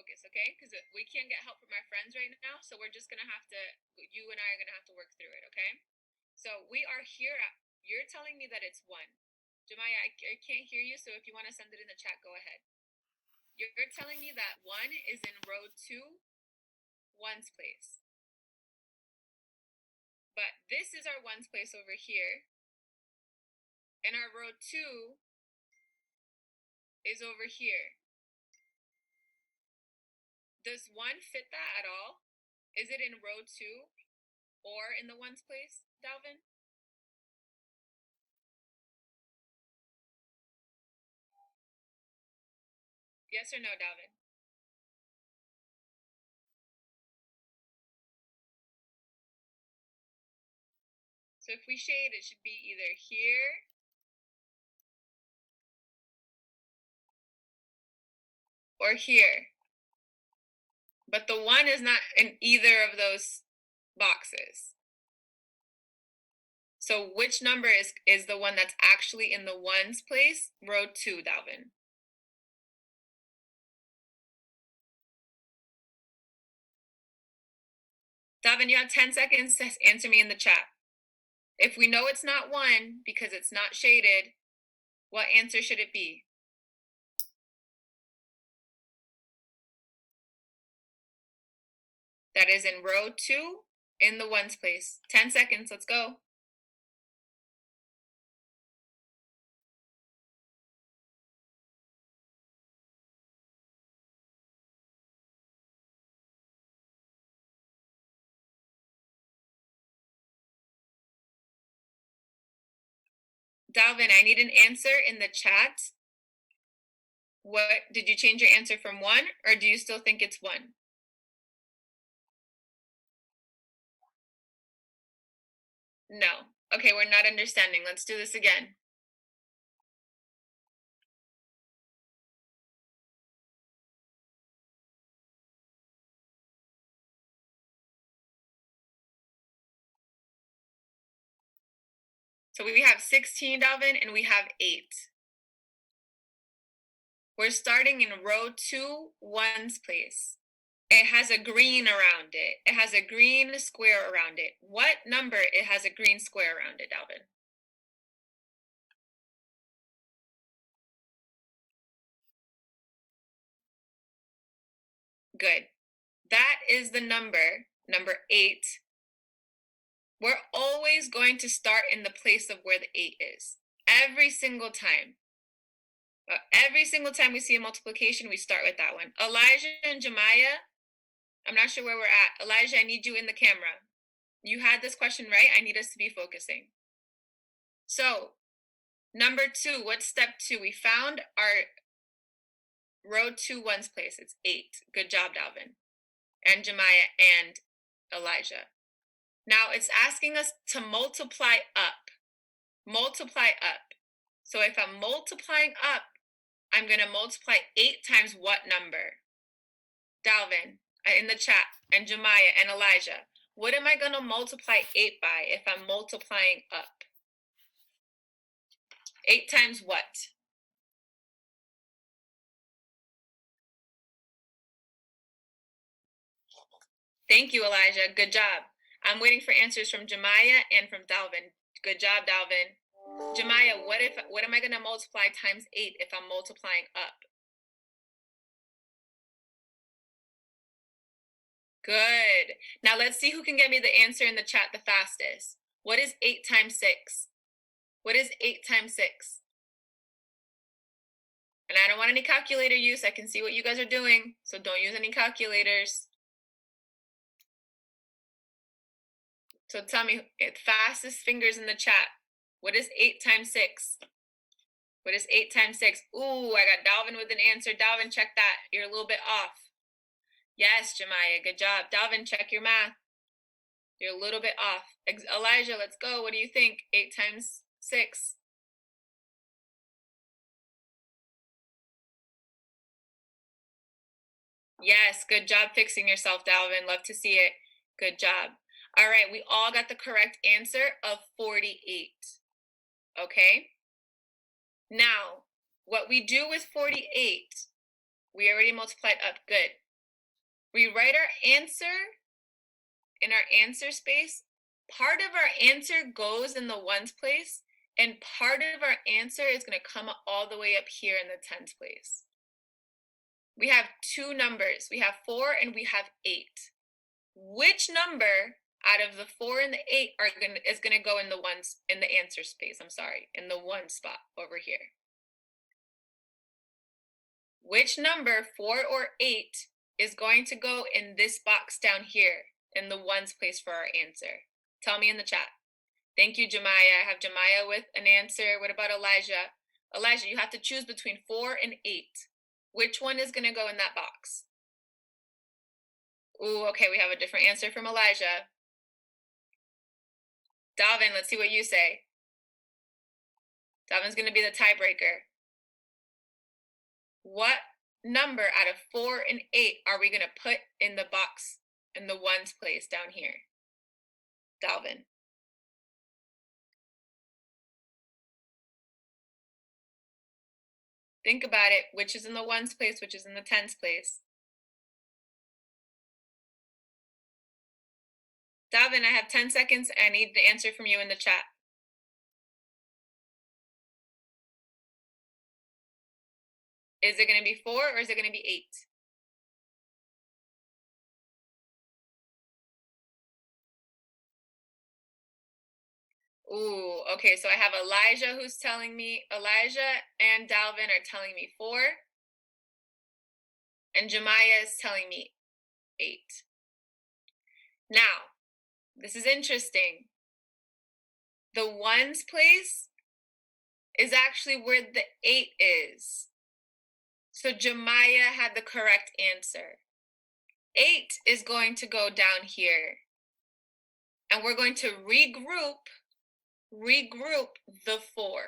focus, okay? Because we can't get help from our friends right now, so we're just gonna have to, you and I are gonna have to work through it, okay? So we are here at, you're telling me that it's 1. Jemiah, I can't hear you, so if you want to send it in the chat, go ahead. You're telling me that 1 is in row 2, 1's place. But this is our 1's place over here. And our row 2 is over here. Does 1 fit that at all? Is it in row 2 or in the 1's place, Dalvin? Yes or no, Dalvin? So if we shade, it should be either here or here. But the 1 is not in either of those boxes. So which number is the one that's actually in the 1's place? Row 2, Dalvin. Dalvin, you have 10 seconds to answer me in the chat. If we know it's not 1 because it's not shaded, what answer should it be? That is in row 2 in the 1's place. 10 seconds, let's go. Dalvin, I need an answer in the chat. What, did you change your answer from 1 or do you still think it's 1? No. Okay, we're not understanding. Let's do this again. So we have 16, Dalvin, and we have 8. We're starting in row 2, 1's place. It has a green around it. It has a green square around it. What number it has a green square around it, Dalvin? Good. That is the number 8. We're always going to start in the place of where the 8 is. Every single time. Every single time we see a multiplication, we start with that one. Elijah and Jemiah, I'm not sure where we're at. Elijah, I need you in the camera. You had this question right. I need us to be focusing. So, number 2, what's step 2? We found our row 2, 1's place. It's 8. Good job, Dalvin. And Jemiah and Elijah. Now it's asking us to multiply up. Multiply up. So if I'm multiplying up, I'm going to multiply 8 times what number? Dalvin, in the chat, and Jemiah and Elijah. What am I going to multiply 8 by if I'm multiplying up? 8 times what? Thank you, Elijah. Good job. I'm waiting for answers from Jemiah and from Dalvin. Good job, Dalvin. Jemiah, what am I going to multiply times 8 if I'm multiplying up? Good. Now let's see who can get me the answer in the chat the fastest. What is 8 times 6? What is 8 times 6? And I don't want any calculator use. I can see what you guys are doing, so don't use any calculators. So tell me, fastest fingers in the chat. What is 8 times 6? What is 8 times 6? Ooh, I got Dalvin with an answer. Dalvin, check that. You're a little bit off. Yes, Jemiah, good job. Dalvin, check your math. You're a little bit off. Elijah, let's go. What do you think? 8 times 6? Yes, good job fixing yourself, Dalvin. Love to see it. Good job. All right, we all got the correct answer of 48. Okay? Now, what we do with 48, we already multiplied up. Good. We write our answer in our answer space. Part of our answer goes in the ones place, and part of our answer is going to come all the way up here in the tens place. We have two numbers. We have 4 and we have 8. Which number out of the 4 and the 8 is going to go in the ones in the answer space? I'm sorry, in the one spot over here. Which number, 4 or 8, is going to go in this box down here in the ones place for our answer? Tell me in the chat. Thank you, Jemiah. I have Jemiah with an answer. What about Elijah? Elijah, you have to choose between 4 and 8. Which one is going to go in that box? Ooh, okay, we have a different answer from Elijah. Dalvin, let's see what you say. Dalvin's going to be the tiebreaker. What number out of 4 and 8 are we going to put in the box in the ones place down here? Dalvin. Think about it. Which is in the ones place, which is in the tens place? Dalvin, I have 10 seconds. I need the answer from you in the chat. Is it going to be 4 or is it going to be 8? Ooh, okay, so I have Elijah who's telling me, Elijah and Dalvin are telling me 4. And Jemiah is telling me 8. Now, this is interesting. The ones place is actually where the 8 is. So Jemiah had the correct answer. 8 is going to go down here. And we're going to regroup the 4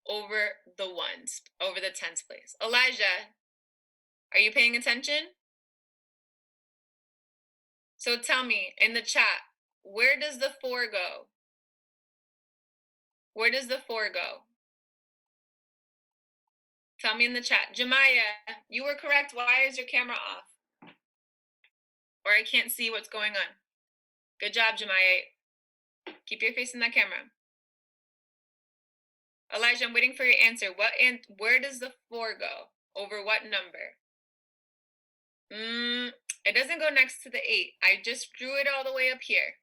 over the ones, over the tens place. Elijah, are you paying attention? So tell me in the chat, where does the 4 go? Where does the 4 go? Tell me in the chat. Jemiah, you were correct. Why is your camera off? Or I can't see what's going on. Good job, Jemiah. Keep your face in that camera. Elijah, I'm waiting for your answer. Where does the 4 go? Over what number? It doesn't go next to the 8. I just drew it all the way up here.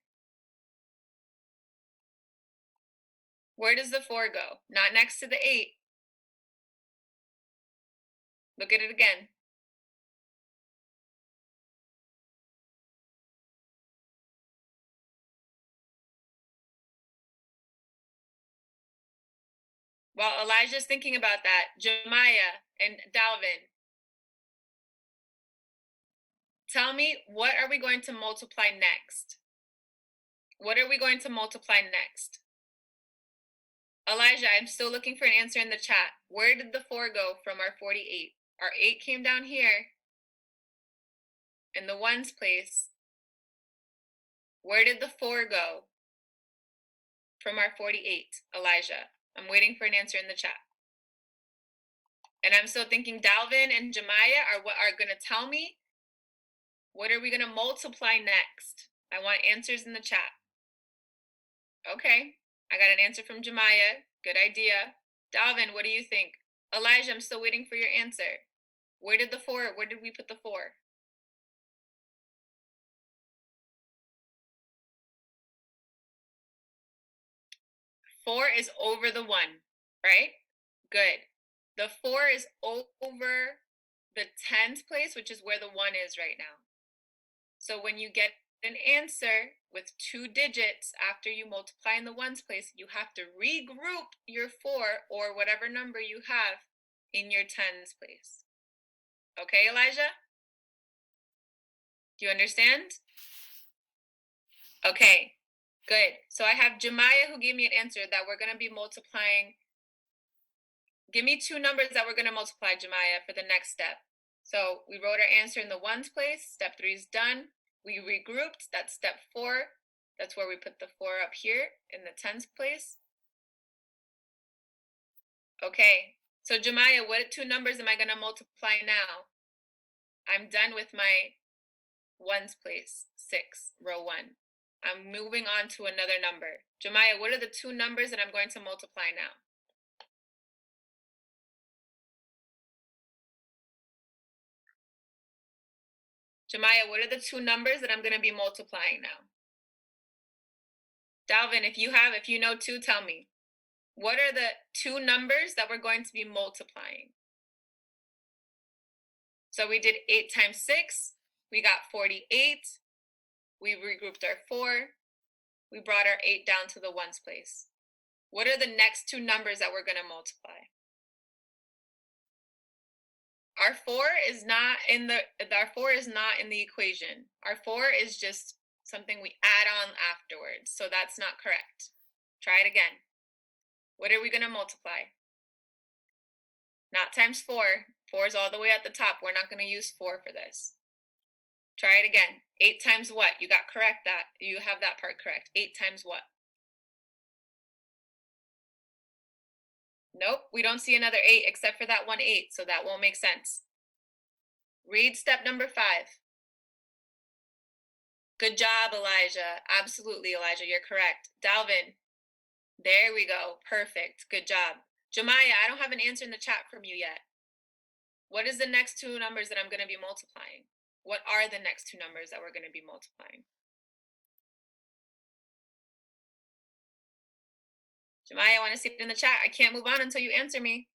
Where does the 4 go? Not next to the 8. Look at it again. While Elijah's thinking about that, Jemiah and Dalvin, tell me, what are we going to multiply next? What are we going to multiply next? Elijah, I'm still looking for an answer in the chat. Where did the 4 go from our 48? Our 8 came down here in the ones place. Where did the 4 go from our 48, Elijah? I'm waiting for an answer in the chat. And I'm still thinking Dalvin and Jemiah are going to tell me, what are we going to multiply next? I want answers in the chat. Okay, I got an answer from Jemiah. Good idea. Dalvin, what do you think? Elijah, I'm still waiting for your answer. Where did we put the 4? 4 is over the 1, right? Good. The 4 is over the tens place, which is where the 1 is right now. So when you get an answer with 2 digits after you multiply in the ones place, you have to regroup your 4 or whatever number you have in your tens place. Okay, Elijah? Do you understand? Okay, good. So I have Jemiah who gave me an answer that we're going to be multiplying. Give me 2 numbers that we're going to multiply, Jemiah, for the next step. So we wrote our answer in the ones place. Step 3 is done. We regrouped. That's step 4. That's where we put the 4 up here in the tens place. Okay. So Jemiah, what 2 numbers am I going to multiply now? I'm done with my ones place, 6, row 1. I'm moving on to another number. Jemiah, what are the two numbers that I'm going to multiply now? Jemiah, what are the two numbers that I'm going to be multiplying now? Dalvin, if you know two, tell me. What are the two numbers that we're going to be multiplying? So we did 8 times 6. We got 48. We regrouped our 4. We brought our 8 down to the ones place. What are the next two numbers that we're going to multiply? Our 4 is not in the equation. Our 4 is just something we add on afterwards. So that's not correct. Try it again. What are we going to multiply? Not times 4. 4 is all the way at the top. We're not going to use 4 for this. Try it again. 8 times what? You got correct that. You have that part correct. 8 times what? Nope, we don't see another 8 except for that one 8, so that won't make sense. Read step number 5. Good job, Elijah. Absolutely, Elijah, you're correct. Dalvin, there we go. Perfect. Good job. Jemiah, I don't have an answer in the chat from you yet. What is the next two numbers that I'm going to be multiplying? What are the next two numbers that we're going to be multiplying? Jemiah, I want to see it in the chat. I can't move on until you answer me.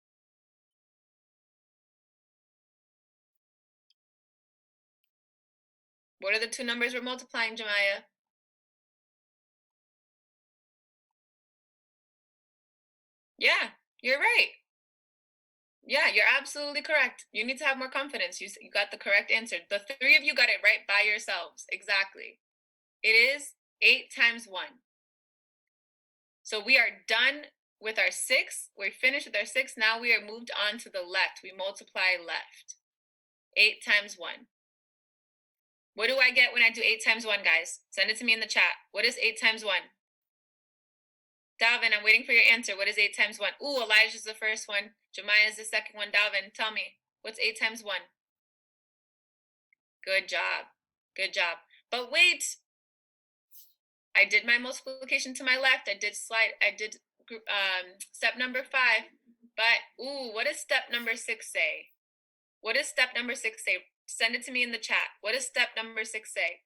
What are the two numbers we're multiplying, Jemiah? Yeah, you're right. Yeah, you're absolutely correct. You need to have more confidence. You got the correct answer. The three of you got it right by yourselves. Exactly. It is 8 times 1. So we are done with our 6. We're finished with our 6. Now we are moved on to the left. We multiply left. 8 times 1. What do I get when I do 8 times 1, guys? Send it to me in the chat. What is 8 times 1? Dalvin, I'm waiting for your answer. What is 8 times 1? Ooh, Elijah's the first one. Jemiah is the second one. Dalvin, tell me. What's 8 times 1? Good job. Good job. But wait. I did my multiplication to my left. I did step number 5. But, ooh, what does step number 6 say? What does step number 6 say? Send it to me in the chat. What does step number 6 say?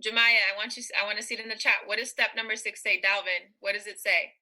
Jemiah, I want to see it in the chat. What does step number 6 say? Dalvin, what does it say?